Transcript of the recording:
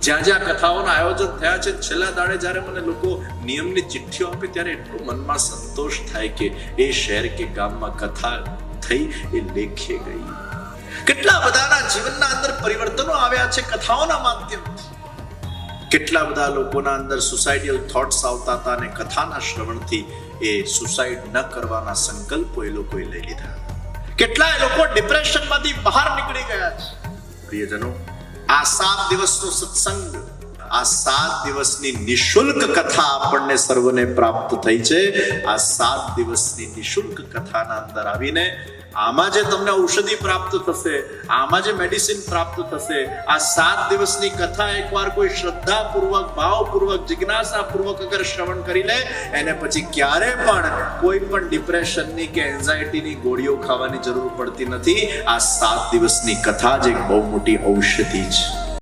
જ્યાં જ્યાં કથાઓના આયોજન થયા છે, છેલ્લા દાડે જ્યારે મને લોકો નિયમની ચિઠ્ઠીઓ આપે ત્યારે એટલું મનમાં સંતોષ થાય કે એ શહેર કે ગામમાં કથા થઈ, એ લેખે ગઈ. કેટલા બધાના જીવનના અંદર પરિવર્તનો આવ્યા છે કથાઓના માધ્યમથી. કેટલા બધા લોકોના અંદર સુસાઇડિયલ થોટ્સ આવતા હતા અને કથાના શ્રવણથી એ સુસાઇડ ન કરવાના સંકલ્પો એ લોકોએ લઈ લીધા. કેટલાય લોકો ડિપ્રેશનમાંથી બહાર નીકળી ગયા છે. પ્રિયજનો, આ 7 દિવસનો સત્સંગ, આ 7 દિવસની નિશુલ્ક કથા આપણને સર્વને પ્રાપ્ત થઈ છે. આ 7 દિવસની નિશુલ્ક કથાના અંદર આવીને આમાં જે તમને ઔષધિ પ્રાપ્ત થશે, આમાં જે મેડિસિન પ્રાપ્ત થશે, આ 7 દિવસની કથા એકવાર કોઈ શ્રદ્ધાપૂર્વક, ભાવપૂર્વક, જિજ્ઞાસાપૂર્વક અગર શ્રવણ કરી લે, એને પછી ક્યારે પણ કોઈ પણ ડિપ્રેશનની કે એન્ઝાયટીની ગોળીઓ ખાવાની જરૂર પડતી નથી. આ 7 દિવસની કથા જ એક બહુ મોટી ઔષધિ છે.